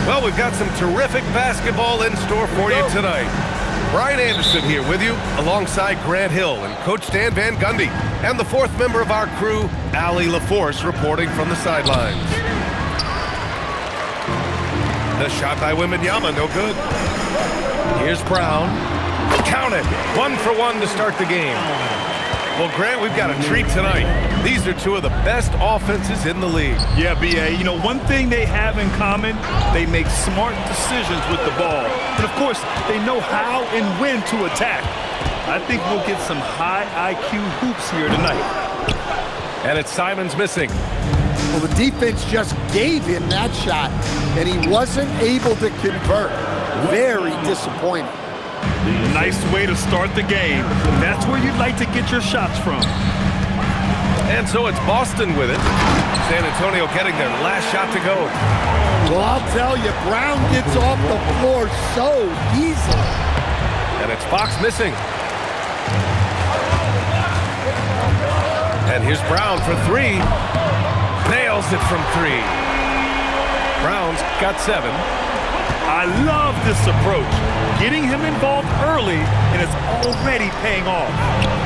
Well, we've got some terrific basketball in store for you tonight. Brian Anderson here with you, alongside Grant Hill and Coach Dan Van Gundy, and the fourth member of our crew, Allie LaForce, reporting from the sidelines. The shot by Wembanyama, no good. Here's Brown. Count it. 1 for 1 to start the game. Well, Grant, we've got a treat tonight. These are two of the best offenses in the league. Yeah, B.A., you know, one thing they have in common, they make smart decisions with the ball. And, of course, they know how and when to attack. I think we'll get some high IQ hoops here tonight. And it's Simons missing. Well, the defense just gave him that shot, and he wasn't able to convert. Very disappointing. Nice way to start the game. That's where you'd like to get your shots from. And so it's Boston with it. San Antonio getting their last shot to go. Well, I'll tell you, Brown gets off the floor so easily. And it's Fox missing. And here's Brown for 3. Nails it from 3. Brown's got 7. I love this approach. Getting him involved early, and it's already paying off.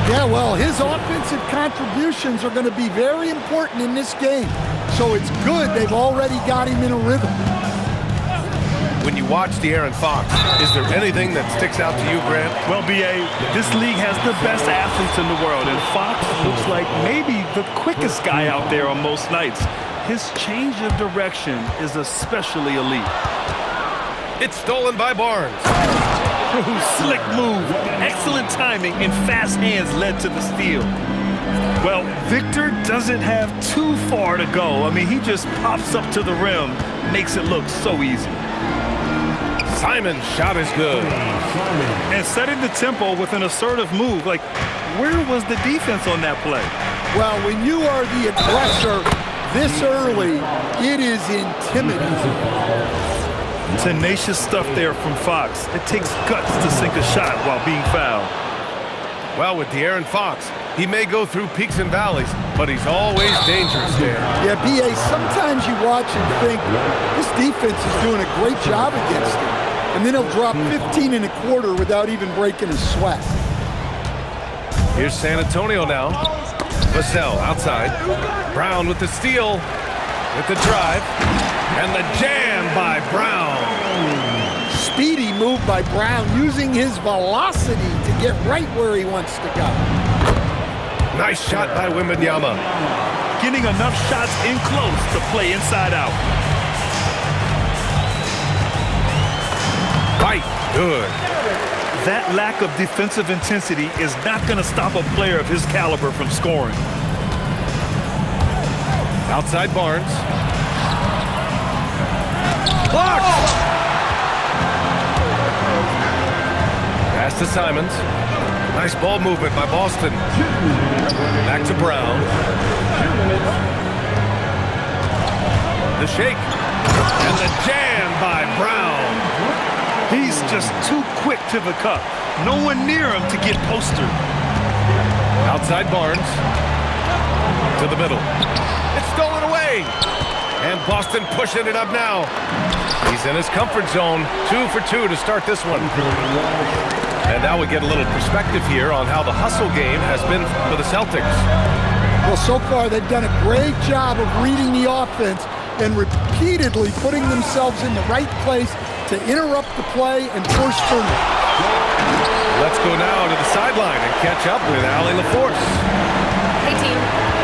Yeah, well, his offensive contributions are going to be very important in this game. So it's good they've already got him in a rhythm. When you watch De'Aaron Fox, is there anything that sticks out to you, Grant? Well, B.A., this league has the best athletes in the world, and Fox looks like maybe the quickest guy out there on most nights. His change of direction is especially elite. It's stolen by Barnes. Slick move, excellent timing, and fast hands led to the steal. Well, Victor doesn't have too far to go. I mean, he just pops up to the rim, makes it look so easy. Simon's shot is good. And setting the tempo with an assertive move. Like, where was the defense on that play? Well, when you are the aggressor this early, it is intimidating. Tenacious stuff there from Fox. It takes guts to sink a shot while being fouled. Well, with De'Aaron Fox, he may go through peaks and valleys, but he's always dangerous there. Yeah, B.A., sometimes you watch and think, this defense is doing a great job against him. And then he'll drop 15 and a quarter without even breaking a sweat. Here's San Antonio now. Vassell outside. Brown with the steal, with the drive, and the jam by Brown. Speedy move by Brown, using his velocity to get right where he wants to go. Nice shot by Wembanyama. Getting enough shots in close to play inside out. Fight, good. That lack of defensive intensity is not going to stop a player of his caliber from scoring. Outside Barnes. Blocked! Pass to Simons. Nice ball movement by Boston. Back to Brown. The shake. And the jam by Brown. He's just too quick to the cup. No one near him to get postered. Outside Barnes. To the middle. It's stolen away. And Boston pushing it up now. He's in his comfort zone. 2 for 2 to start this one. And now we get a little perspective here on how the hustle game has been for the Celtics. Well, so far they've done a great job of reading the offense and repeatedly putting themselves in the right place to interrupt the play and force turnover. Let's go now to the sideline and catch up with Allie LaForce. Hey, team.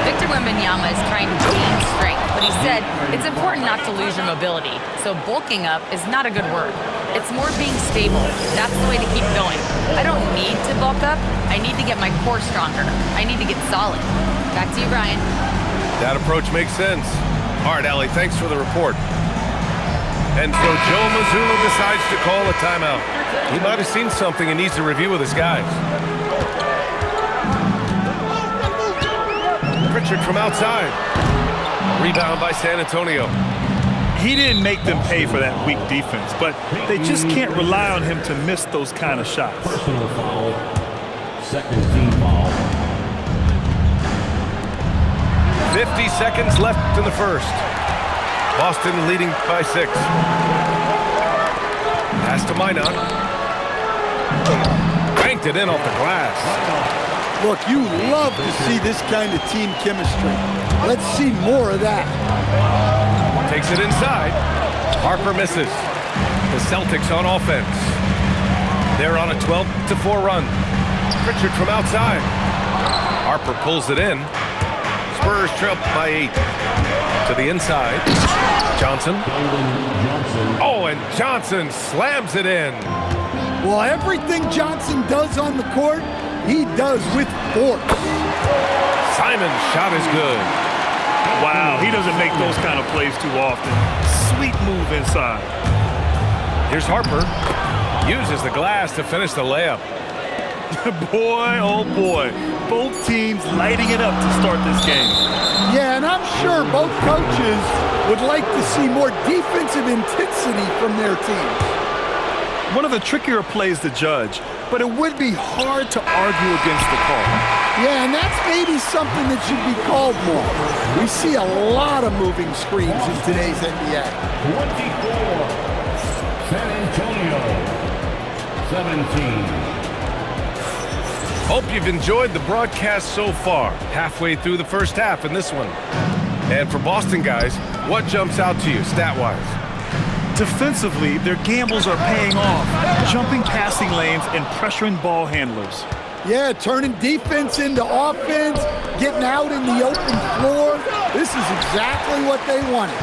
Victor Wembanyama is trying to gain strength, but he said it's important not to lose your mobility. So bulking up is not a good word. It's more being stable. That's the way to keep going. I don't need to bulk up. I need to get my core stronger. I need to get solid. Back to you, Brian. That approach makes sense. All right, Allie, thanks for the report. And so Joe Mazzulla decides to call a timeout. He might have seen something and needs to review with his guys. Pritchard from outside. Rebound by San Antonio. He didn't make them pay for that weak defense, but they just can't rely on him to miss those kind of shots. Personal foul. Second team foul. 50 seconds left in the first. Boston leading by 6. Pass to Minot. Banked it in off the glass. Look, you love to see this kind of team chemistry. Let's see more of that. Takes it inside. Harper misses. The Celtics on offense. They're on a 12-4 run. Pritchard from outside. Harper pulls it in. Spurs trail by 8. To the inside. Johnson. Oh, and Johnson slams it in. Well, everything Johnson does on the court, he does with force. Simon's shot is good. Wow, he doesn't make those kind of plays too often. Sweet move inside. Here's Harper. Uses the glass to finish the layup. Boy, oh boy. Both teams lighting it up to start this game. Yeah, and I'm sure both coaches would like to see more defensive intensity from their teams. One of the trickier plays to judge, but it would be hard to argue against the call. Yeah, and that's maybe something that should be called more. We see a lot of moving screens in today's NBA. 24. San Antonio. 17. Hope you've enjoyed the broadcast so far. Halfway through the first half in this one. And for Boston guys, what jumps out to you stat-wise? Defensively, their gambles are paying off, jumping passing lanes and pressuring ball handlers. Yeah, turning defense into offense, getting out in the open floor. This is exactly what they wanted.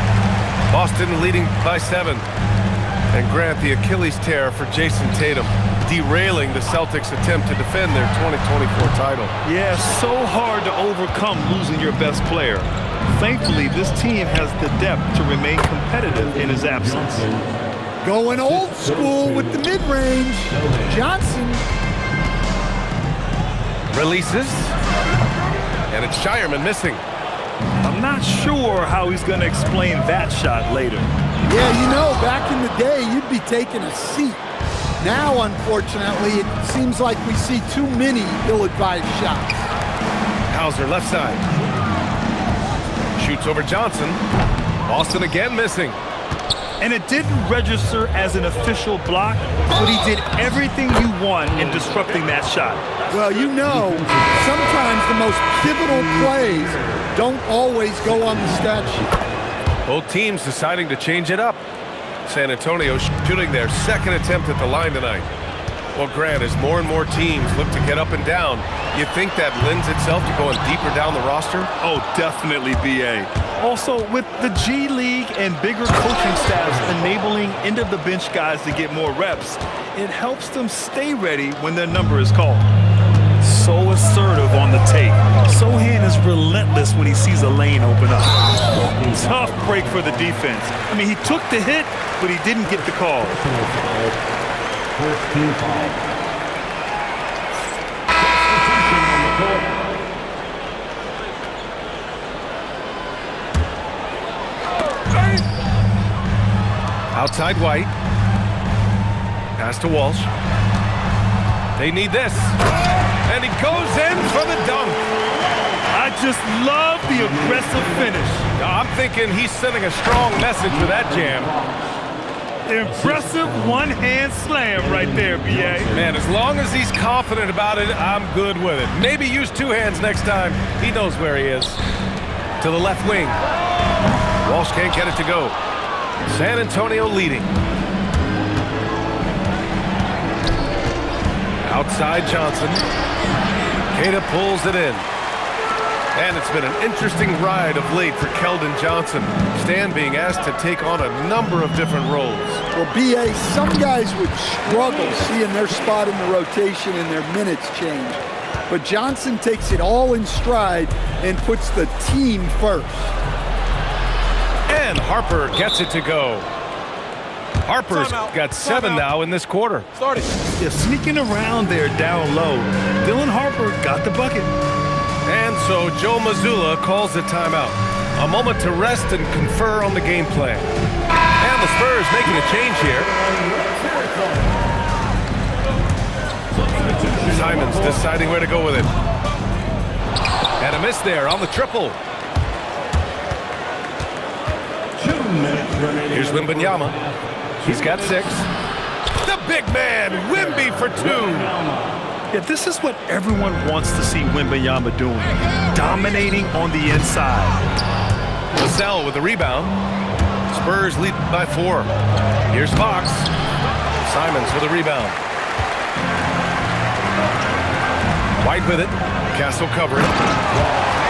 Boston leading by 7. And Grant, the Achilles tear for Jason Tatum, derailing the Celtics' attempt to defend their 2024 title. Yeah, so hard to overcome losing your best player. Thankfully, this team has the depth to remain competitive in his absence. Going old school with the mid-range. Johnson. Releases. And it's Shireman missing. I'm not sure how he's going to explain that shot later. Yeah, you know, back in the day, you'd be taking a seat. Now, unfortunately, it seems like we see too many ill-advised shots. Hauser left side. Shoots over Johnson. Boston again missing. And it didn't register as an official block, but he did everything you want in disrupting that shot. Well, you know, sometimes the most pivotal plays don't always go on the stat sheet. Both teams deciding to change it up. San Antonio shooting their second attempt at the line tonight. Well, Grant, as more and more teams look to get up and down, you think that lends itself to going deeper down the roster? Oh, definitely, B.A. Also, with the G League and bigger coaching staffs enabling end-of-the-bench guys to get more reps, it helps them stay ready when their number is called. So assertive on the tape. Sohan is relentless when he sees a lane open up. Tough break for the defense. I mean, he took the hit, but he didn't get the call. 14 foul. Outside White. Pass to Walsh. They need this. And he goes in for the dunk. I just love the aggressive finish. I'm thinking he's sending a strong message with that jam. Impressive one-hand slam right there, B.A. Man, as long as he's confident about it, I'm good with it. Maybe use two hands next time. He knows where he is. To the left wing. Walsh can't get it to go. San Antonio leading. Outside Johnson. Queta pulls it in. And it's been an interesting ride of late for Keldon Johnson. Stan being asked to take on a number of different roles. Well, B.A., some guys would struggle seeing their spot in the rotation and their minutes change. But Johnson takes it all in stride and puts the team first. And Harper gets it to go. Harper's got 7 now in this quarter. Started. Yeah, sneaking around there down low. Dylan Harper got the bucket. And so Joe Mazzulla calls the timeout. A moment to rest and confer on the game plan. And the Spurs making a change here. Simons deciding where to go with it. And a miss there on the triple. Here's Wembanyama. He's got 6. The big man, Wemby for 2. Yeah, this is what everyone wants to see Wembanyama doing. Dominating on the inside. Vassell with the rebound. Spurs lead by 4. Here's Fox. Simons with a rebound. White with it. Castle covering.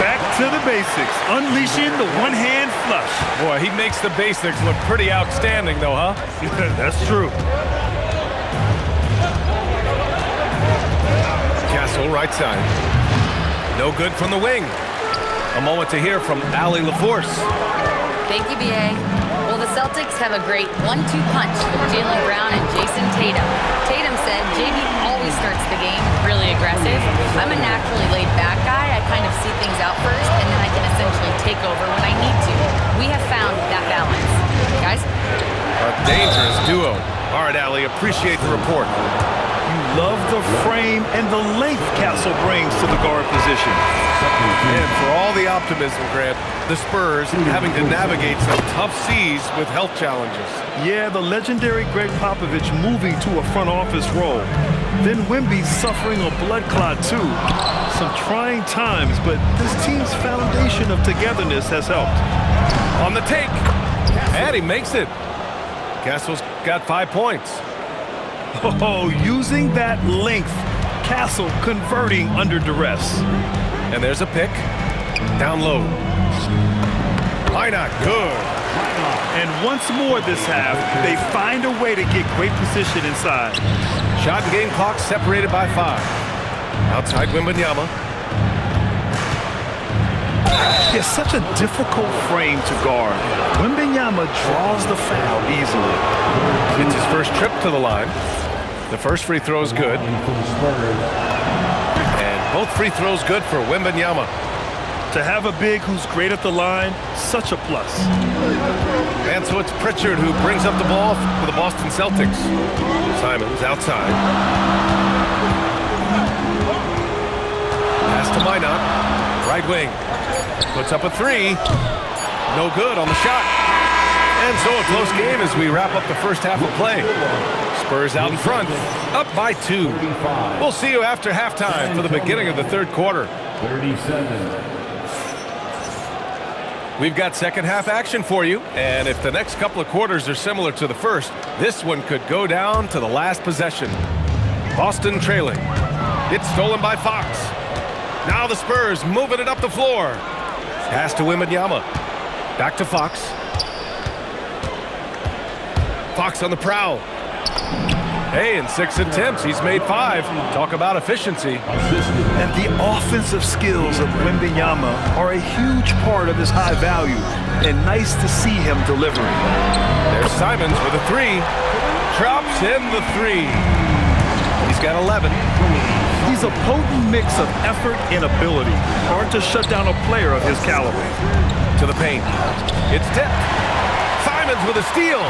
Back to the basics. Unleashing the one-hand flush. Boy, he makes the basics look pretty outstanding, though, huh? That's true. Castle, right side. No good from the wing. A moment to hear from Allie LaForce. Thank you, B.A. Well, the Celtics have a great 1-2 punch with Jaylen Brown and Jason Tatum. Tatum said JB always starts the game really aggressive. I'm a naturally laid-back guy. I kind of see things out first, and then I can essentially take over when I need to. We have found that balance. Guys? A dangerous duo. All right, Allie, appreciate the report. You love the frame and the length Castle brings to the guard position. And for all the optimism, Grant, the Spurs having to navigate some tough seas with health challenges. Yeah, the legendary Greg Popovich moving to a front office role. Then Wemby suffering a blood clot too. Some trying times, but this team's foundation of togetherness has helped. On the take, and he makes it. Castle's got 5 points. Oh, using that length. Castle converting under duress. And there's a pick. Down low. Why not? Good. And once more this half, they find a way to get great position inside. Shot and game clock separated by 5. Outside Wembanyama. It's such a difficult frame to guard. Wembanyama draws the foul easily. It's his first trip to the line. The first free throw is good. And both free throws good for Wembanyama. To have a big who's great at the line, such a plus. And so it's Pritchard who brings up the ball for the Boston Celtics. Simons outside. Pass to Minot. Right wing. Puts up a 3. No good on the shot. And so a close game as we wrap up the first half of play. Spurs out in front, up by 2. We'll see you after halftime for the beginning of the third quarter. 37. We've got second half action for you, and if the next couple of quarters are similar to the first, this one could go down to the last possession. Boston trailing. It's stolen by Fox. Now the Spurs moving it up the floor. Pass to Wembanyama. Back to Fox. Fox on the prowl. Hey, in 6 attempts, he's made 5. Talk about efficiency. And the offensive skills of Wembanyama are a huge part of his high value, and nice to see him delivering. There's Simons with a 3. Drops in the 3. He's got 11. He's a potent mix of effort and ability. Hard to shut down a player of his caliber. To the paint. It's tipped. Simons with a steal.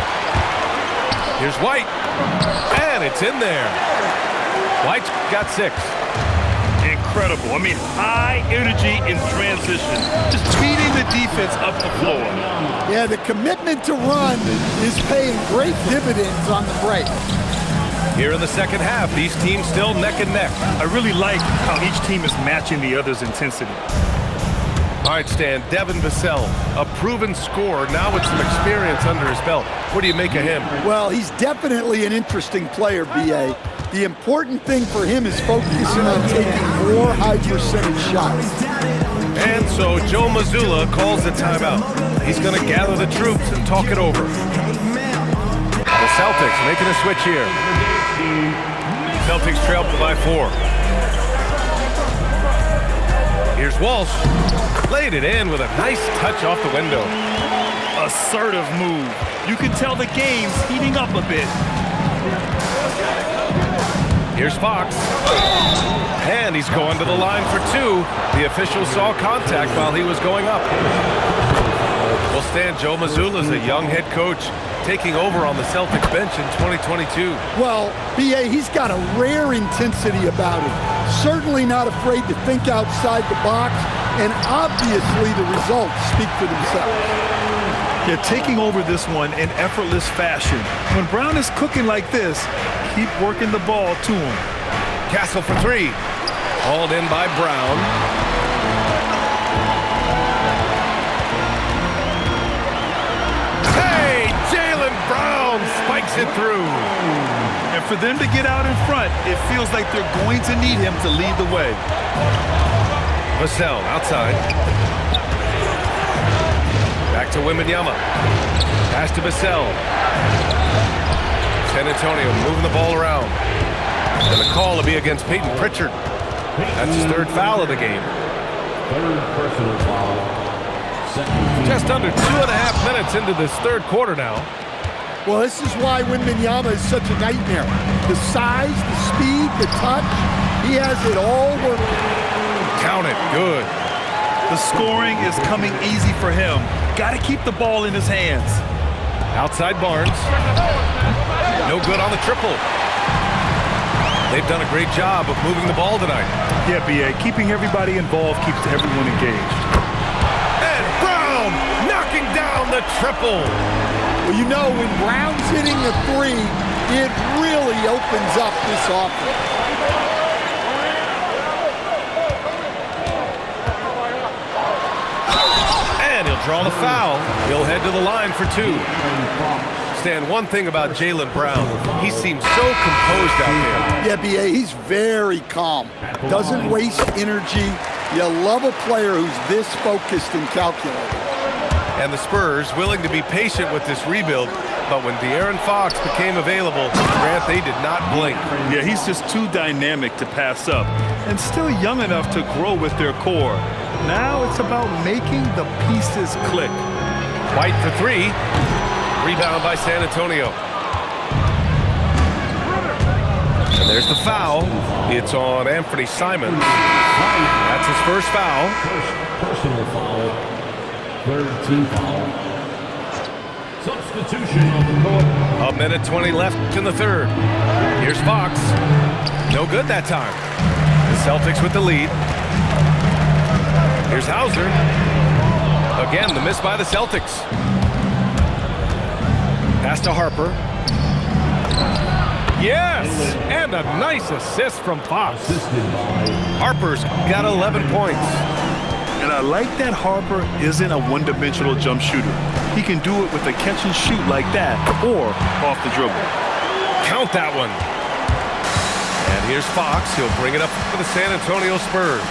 Here's White. And it's in there. White's got 6. Incredible. I mean, high energy in transition. Just beating the defense up the floor. Yeah, the commitment to run is paying great dividends on the break. Here in the second half, these teams still neck and neck. I really like how each team is matching the other's intensity. All right, Stan, Devin Vassell, a proven scorer, now with some experience under his belt. What do you make of him? Well, he's definitely an interesting player, B.A. The important thing for him is focusing on taking more high-percentage shots. And so Joe Mazzulla calls the timeout. He's going to gather the troops and talk it over. The Celtics making a switch here. Celtics trail by 4. Here's Walsh. Laid it in with a nice touch off the window. Assertive move. You can tell the game's heating up a bit. Here's Fox. And he's going to the line for 2. The official saw contact while he was going up. Well, Stan, Joe Mazzulla is a young head coach taking over on the Celtics bench in 2022. Well, B.A., he's got a rare intensity about him. Certainly not afraid to think outside the box, and obviously the results speak for themselves. They're taking over this one in effortless fashion. When Brown is cooking like this, keep working the ball to him. Castle for three. Hauled in by Brown. Hey, Jaylen Brown spikes it through. And for them to get out in front, it feels like they're going to need him to lead the way. Vassell outside. Back to Wembanyama. Pass to Vassell. San Antonio moving the ball around. And the call will be against Peyton Pritchard. That's his third foul of the game. Third personal foul. Just under 2.5 minutes into this third quarter now. Well, this is why Wembanyama is such a nightmare. The size, the speed, the touch, he has it all working. Count it. Good. The scoring is coming easy for him. Got to keep the ball in his hands. Outside Barnes. No good on the triple. They've done a great job of moving the ball tonight. Yeah, B.A., keeping everybody involved keeps everyone engaged. And Brown knocking down the triple. Well, you know, when Brown's hitting a three, it really opens up this offense. And he'll draw the foul. He'll head to the line for two. Stan, one thing about Jaylen Brown, he seems so composed out there. Yeah, B.A., he's very calm. Doesn't waste energy. You love a player who's this focused and calculated. And the Spurs willing to be patient with this rebuild, but when De'Aaron Fox became available, Grant, they did not blink. Yeah, he's just too dynamic to pass up and still young enough to grow with their core. Now it's about making the pieces click. White for three. Rebound by San Antonio. And there's the foul. It's on Anthony Simons. That's his first foul. First personal foul. Third team foul. Substitution on the court. 1:20 left in the third. Here's Fox. No good that time. The Celtics with the lead. Here's Hauser. Again, the miss by the Celtics. Pass to Harper. Yes! And a nice assist from Fox. Harper's got 11 points. And I like that Harper isn't a one-dimensional jump shooter. He can do it with a catch and shoot like that or off the dribble. Count that one. And here's Fox. He'll bring it up for the San Antonio Spurs.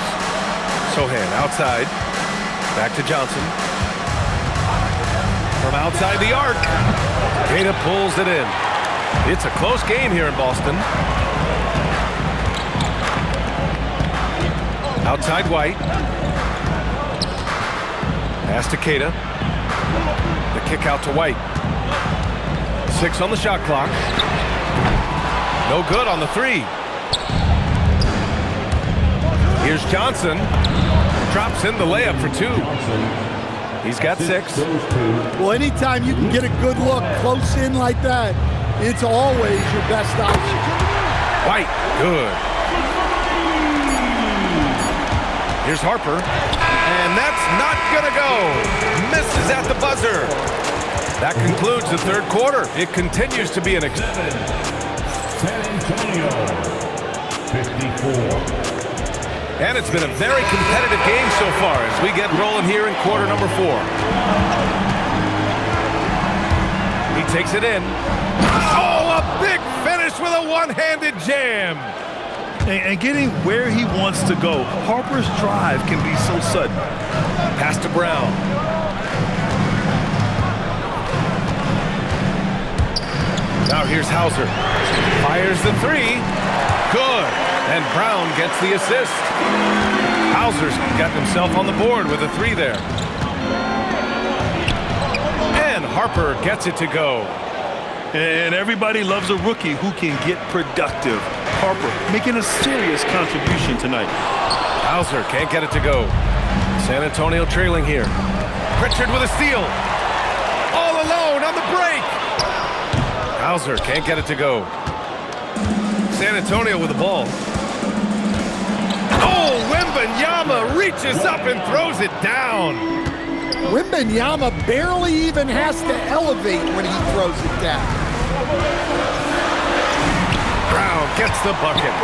Sohan outside. Back to Johnson. From outside the arc. Data pulls it in. It's a close game here in Boston. Outside White. Pass to Keita. The kick out to White. 6 on the shot clock. No good on the three. Here's Johnson. Drops in the layup for two. He's got 6. Well, anytime you can get a good look close in like that, it's always your best option. White, good. Here's Harper. And that's not gonna go. Misses at the buzzer. That concludes the third quarter. It continues to be an San Antonio, 54. And it's been a very competitive game so far as we get rolling here in quarter number 4. He takes it in. Oh, a big finish with a one-handed jam. And getting where he wants to go, Harper's drive can be so sudden. Pass to Brown. Now here's Hauser. Fires the three. Good. And Brown gets the assist. Hauser's got himself on the board with a 3 there. And Harper gets it to go. And everybody loves a rookie who can get productive. Harper making a serious contribution tonight. Hauser can't get it to go. San Antonio trailing here. Pritchard with a steal. All alone on the break. Hauser can't get it to go. San Antonio with the ball. Oh, Wembanyama reaches up and throws it down. Wembanyama barely even has to elevate when he throws it down. Brown gets the bucket.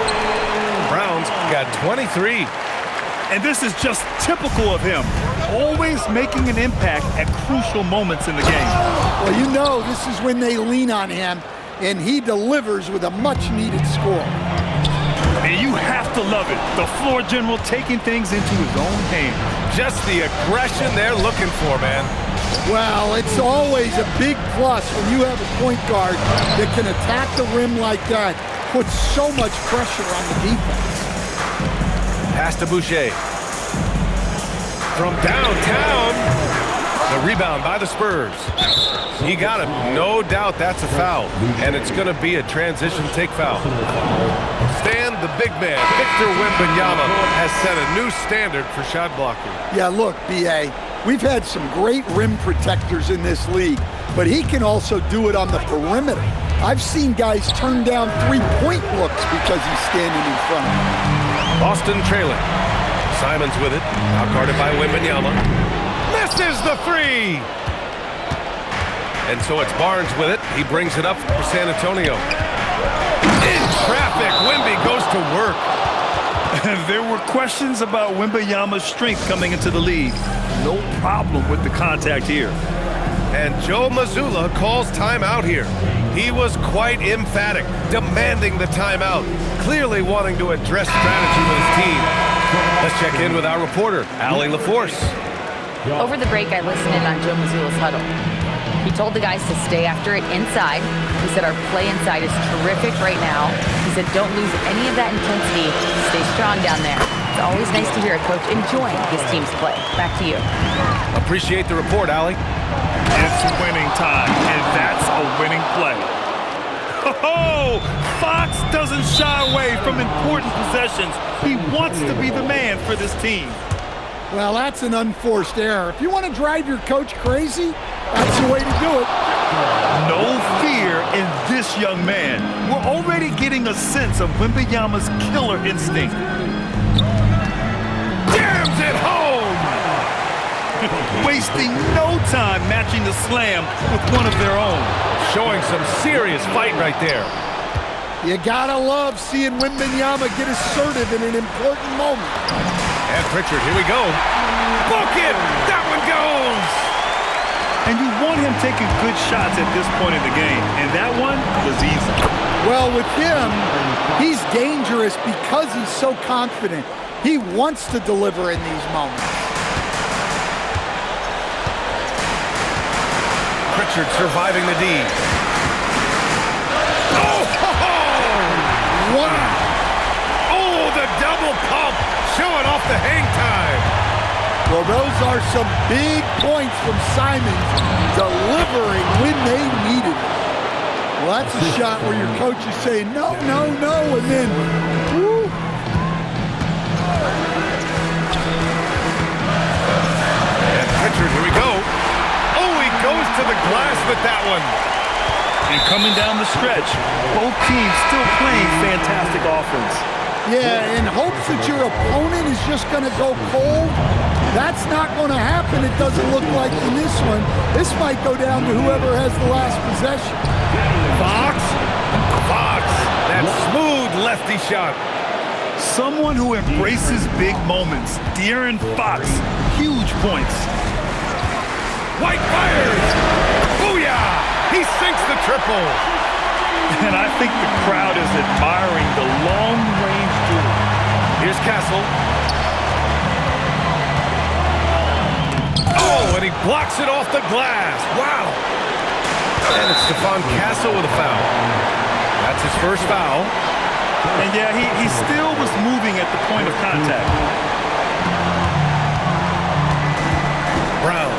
Brown's got 23. And this is just typical of him, always making an impact at crucial moments in the game. Well, you know this is when they lean on him, and he delivers with a much-needed score. And you have to love it. The floor general taking things into his own hands. Just the aggression they're looking for, man. Well, it's always a big plus when you have a point guard that can attack the rim like that, put so much pressure on the defense. Pass to Boucher. From downtown. The rebound by the Spurs. He got it. No doubt that's a foul. And it's going to be a transition take foul. Stan, the big man, Victor Wembanyama, has set a new standard for shot blocking. Yeah, look, B.A., we've had some great rim protectors in this league, but he can also do it on the perimeter. I've seen guys turn down three-point looks because he's standing in front of them. Boston trailing. Simons with it. Now guarded by Wembanyama. Misses the three! And so it's Barnes with it. He brings it up for San Antonio. In traffic, Wemby goes to work. There were questions about Wembanyama's strength coming into the league. No problem with the contact here. And Joe Mazzulla calls timeout here. He was quite emphatic, demanding the timeout, clearly wanting to address strategy with his team. Let's check in with our reporter, Allie LaForce. Over the break, I listened in on Joe Mazzulla's huddle. He told the guys to stay after it inside. He said our play inside is terrific right now. He said don't lose any of that intensity. Stay strong down there. It's always nice to hear a coach enjoying his team's play. Back to you. Appreciate the report, Allie. It's winning time, and that's a winning play. Oh, Fox doesn't shy away from important possessions. He wants to be the man for this team. Well, that's an unforced error. If you want to drive your coach crazy, that's the way to do it. No fear in this young man. We're already getting a sense of Wembanyama's killer instinct. Jams it home! Wasting no time matching the slam with one of their own. Showing some serious fight right there. You gotta love seeing Wembanyama get assertive in an important moment. And Pritchard, here we go. Book it! That one goes! And you want him taking good shots at this point in the game, and that one was easy. Well, with him, he's dangerous because he's so confident. He wants to deliver in these moments. Pritchard surviving the D. Oh! Wow! Oh, the double pump! Showing off the hang time. Well, those are some big points from Simons, delivering when they needed it. Well, that's a shot where your coach is saying, no, no, no, and then, woo. And Pritchard, here we go. Oh, he goes to the glass with that one. And coming down the stretch, both teams still playing fantastic offense. Yeah, in hopes that your opponent is just going to go cold. That's not going to happen, it doesn't look like in this one. This might go down to whoever has the last possession. Fox. That smooth lefty shot. Someone who embraces big moments. De'Aaron Fox, huge points. White fires. Booyah! He sinks the triple. And I think the crowd is admiring the long-range duel. Here's Castle. Oh, and he blocks it off the glass. Wow. And it's Stephon Castle with a foul. That's his first foul. And yeah, he still was moving at the point of contact. Brown.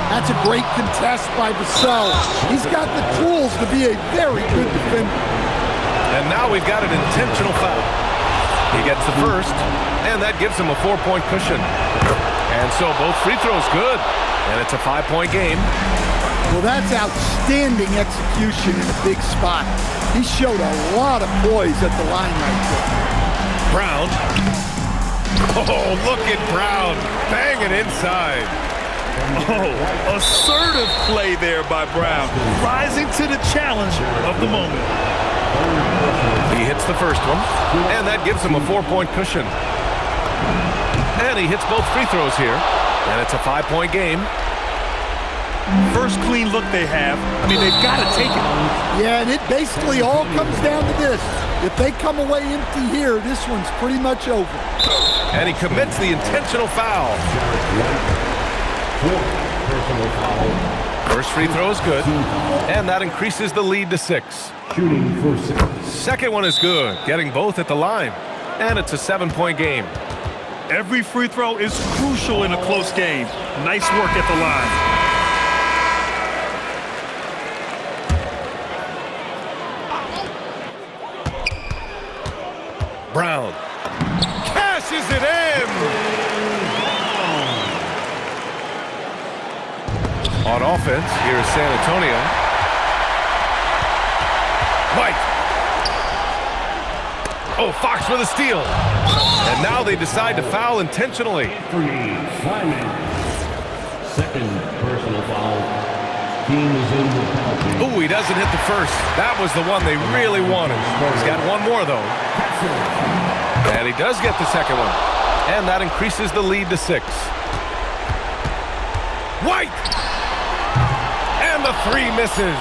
That's a great contest by Vassell. He's got the tools to be a very good defender. And now we've got an intentional foul. He gets the first, and that gives him a 4-point cushion. And so both free throws good, and it's a 5-point game. Well, that's outstanding execution in a big spot. He showed a lot of poise at the line right there. Brown. Oh, look at Brown. Banging inside. Oh, assertive play there by Brown, rising to the challenge of the moment. He hits the first one, and that gives him a 4-point cushion. And he hits both free throws here, and it's a 5-point game. First clean look they have. I mean, they've got to take it. Yeah, and it basically all comes down to this. If they come away empty here, this one's pretty much over. And he commits the intentional foul. Personal foul. First free throw is good, and that increases the lead to 6. Shooting for 6. Second one is good, getting both at the line. And it's a 7-point game. Every free throw is crucial in a close game. Nice work at the line. Brown cashes it in. On offense, here is San Antonio. White. Oh, Fox with a steal. And now they decide to foul intentionally. Simon. Second personal foul. Team is in the penalty. Ooh, he doesn't hit the first. That was the one they really wanted. He's got one more, though. And he does get the second one. And that increases the lead to 6. White! And the 3 misses.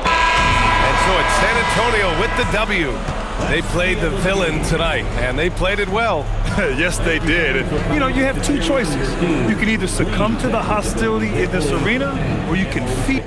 And so it's San Antonio with the W. They played the villain tonight, and they played it well. Yes, they did. And, you know, you have two choices. You can either succumb to the hostility in this arena, or you can feed